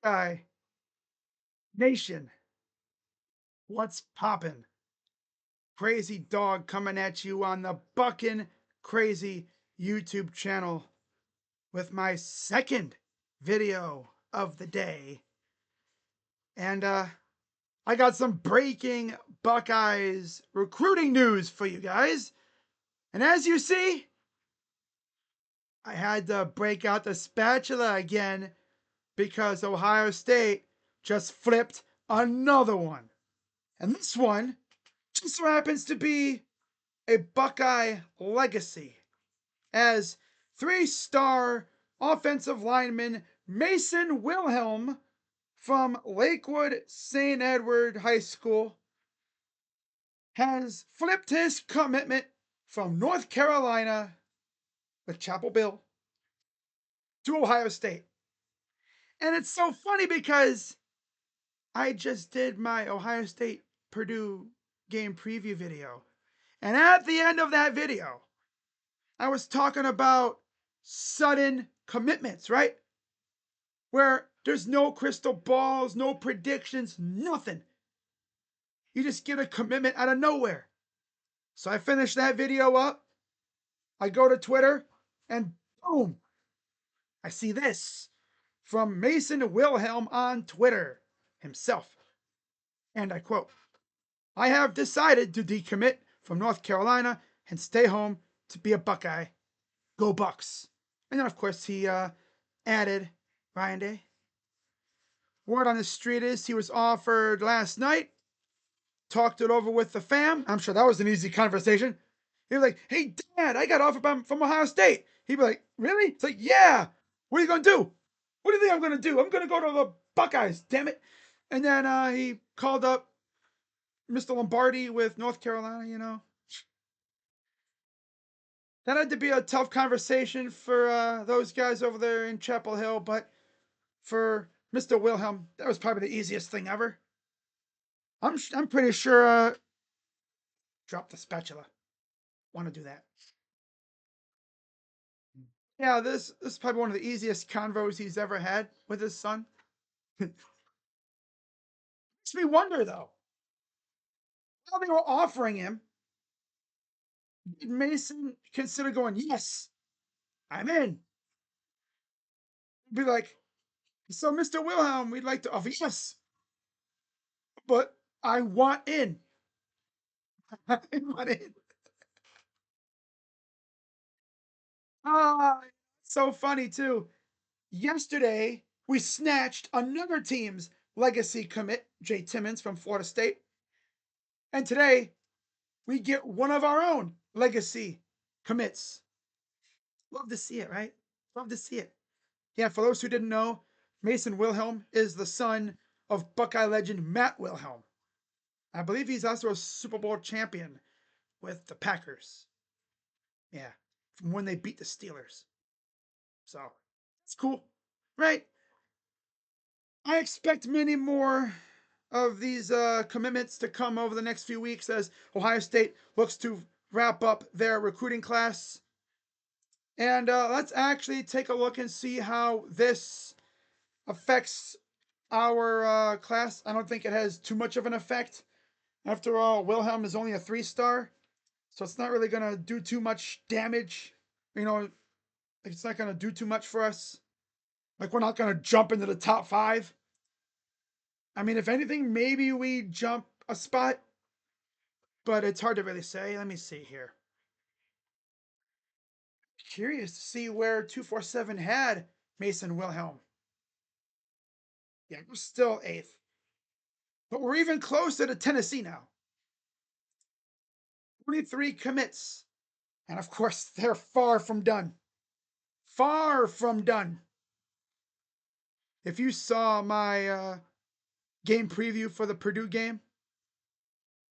Buckeye Nation, what's poppin'? Crazy Dog coming at you on the Buckin' Crazy YouTube channel with my second video of the day. And I got some breaking Buckeyes recruiting news for you guys. And as you see, I had to break out the spatula again because Ohio State just flipped another one. And this one just so happens to be a Buckeye legacy, as 3-star offensive lineman Mason Wilhelm from Lakewood St. Edward High School has flipped his commitment from North Carolina with Chapel Bill to Ohio State. And it's so funny because I just did my Ohio State Purdue game preview video. And at the end of that video, I was talking about sudden commitments, right? Where there's no crystal balls, no predictions, nothing. You just get a commitment out of nowhere. So I finish that video up. I go to Twitter and boom, I see this from Mason Wilhelm on Twitter himself. And I quote, "I have decided to decommit from North Carolina and stay home to be a Buckeye. Go Bucks." And then, of course, he added Ryan Day. Word on the street is he was offered last night. Talked it over with the fam. I'm sure that was an easy conversation. He was like, "Hey, Dad, I got offered from Ohio State." He'd be like, "Really?" It's like, "Yeah. What are you going to do? What do you think I'm going to do? I'm going to go to the Buckeyes, damn it." And then he called up Mr. Lombardi with North Carolina, you know. That had to be a tough conversation for those guys over there in Chapel Hill, but for Mr. Wilhelm, that was probably the easiest thing ever. I'm pretty sure. Drop the spatula. Want to do that? Yeah, this is probably one of the easiest convos he's ever had with his son. Makes me wonder though, while they were offering him, did Mason consider going, "Yes, I'm in"? Be like, "So, Mr. Wilhelm, we'd like to offer yes, but I want in." I want in. Ah, so funny too. Yesterday, we snatched another team's legacy commit, Jay Timmons from Florida State. And today, we get one of our own legacy commits. Love to see it, right? Love to see it. Yeah, for those who didn't know, Mason Wilhelm is the son of Buckeye legend Matt Wilhelm. I believe he's also a Super Bowl champion with the Packers. Yeah, from when they beat the Steelers. So, it's cool, right? I expect many more of these commitments to come over the next few weeks as Ohio State looks to wrap up their recruiting class. And let's actually take a look and see how this affects our class. I don't think it has too much of an effect. After all, Wilhelm is only a 3-star, so it's not really going to do too much damage. You know, it's not going to do too much for us. Like, we're not going to jump into the top 5. I mean, if anything, maybe we jump a spot, but it's hard to really say. Let me see here. Curious to see where 247 had Mason Wilhelm. Yeah, we're still 8th. But we're even closer to Tennessee now. 23 commits. And of course, they're far from done. Far from done. If you saw my game preview for the Purdue game,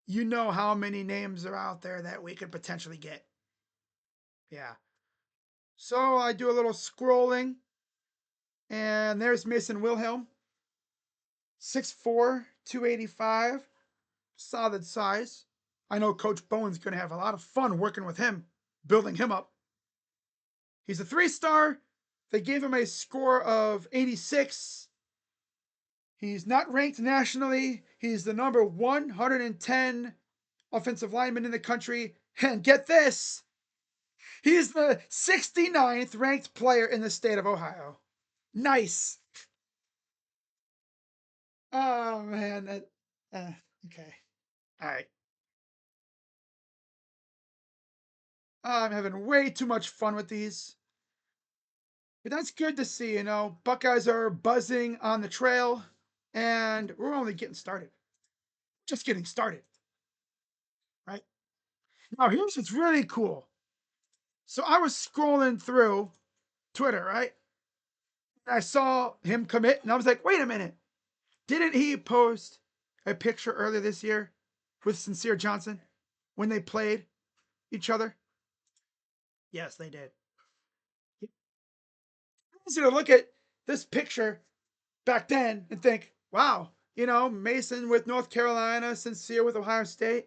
you know how many names are out there that we could potentially get. Yeah. So I do a little scrolling, and there's Mason Wilhelm. 6'4", 285, solid size. I know Coach Bowen's going to have a lot of fun working with him, building him up. He's a 3-star. They gave him a score of 86. He's not ranked nationally. He's the number 110 offensive lineman in the country. And get this, he's the 69th ranked player in the state of Ohio. Nice. Oh, man. Okay. All right. I'm having way too much fun with these. But that's good to see, you know. Buckeyes are buzzing on the trail, and we're only getting started. Just getting started, right? Now, here's what's really cool. So I was scrolling through Twitter, right? And I saw him commit, and I was like, wait a minute. Didn't he post a picture earlier this year with Sincere Johnson when they played each other? Yes, they did. Easy to look at this picture back then and think, wow, you know, Mason with North Carolina, Sincere with Ohio State.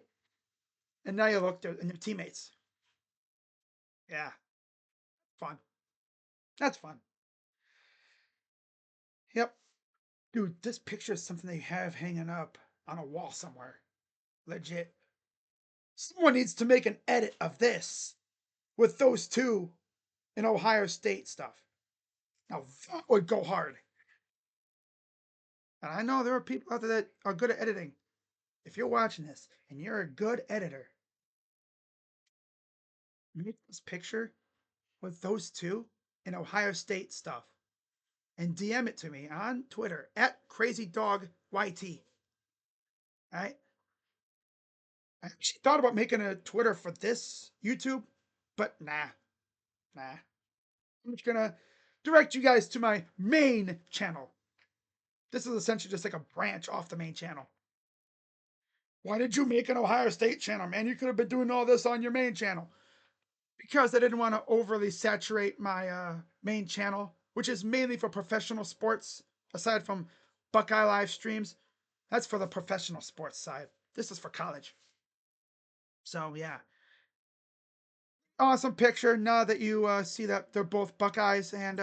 And now you look and your teammates. Yeah, fun. That's fun. Yep. Dude, this picture is something they have hanging up on a wall somewhere. Legit. Someone needs to make an edit of this with those two in Ohio State stuff. Now that would go hard. And I know there are people out there that are good at editing. If you're watching this and you're a good editor, make this picture with those two in Ohio State stuff and DM it to me on Twitter at CrazyDogYT. All right. I actually thought about making a Twitter for this YouTube, but nah. I'm just gonna direct you guys to my main channel. This is essentially just like a branch off the main channel. Why did you make an Ohio State channel, man? You could have been doing all this on your main channel. Because I didn't want to overly saturate my main channel, which is mainly for professional sports, aside from Buckeye live streams. That's for the professional sports side. This is for college. So, yeah. Awesome picture. Now that you see that they're both Buckeyes. And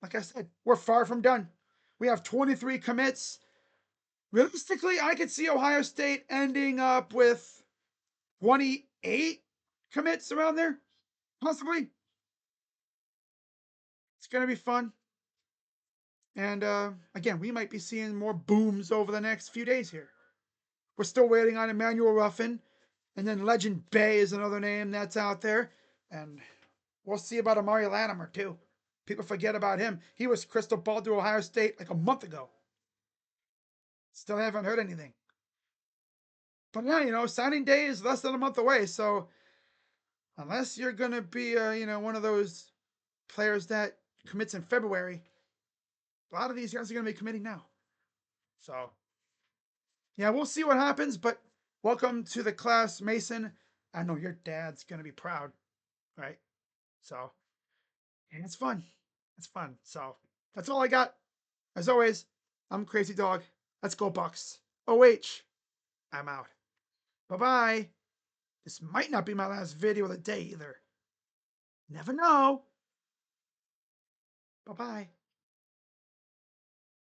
like I said, we're far from done. We have 23 commits. Realistically, I could see Ohio State ending up with 28 commits around there, possibly. It's going to be fun. And again, we might be seeing more booms over the next few days here. We're still waiting on Emmanuel Ruffin. And then Legend Bay is another name that's out there. And we'll see about Amari Latimer, too. People forget about him. He was crystal balled to Ohio State like a month ago. Still haven't heard anything. But yeah, you know, signing day is less than a month away. So unless you're going to be, you know, one of those players that commits in February, a lot of these guys are going to be committing now. So yeah, we'll see what happens, but welcome to the class, Mason. I know your dad's going to be proud, right? So, and it's fun. It's fun. So, that's all I got. As always, I'm Crazy Dog. Let's go, Bucks. OH, I'm out. Bye-bye. This might not be my last video of the day either. Never know. Bye-bye.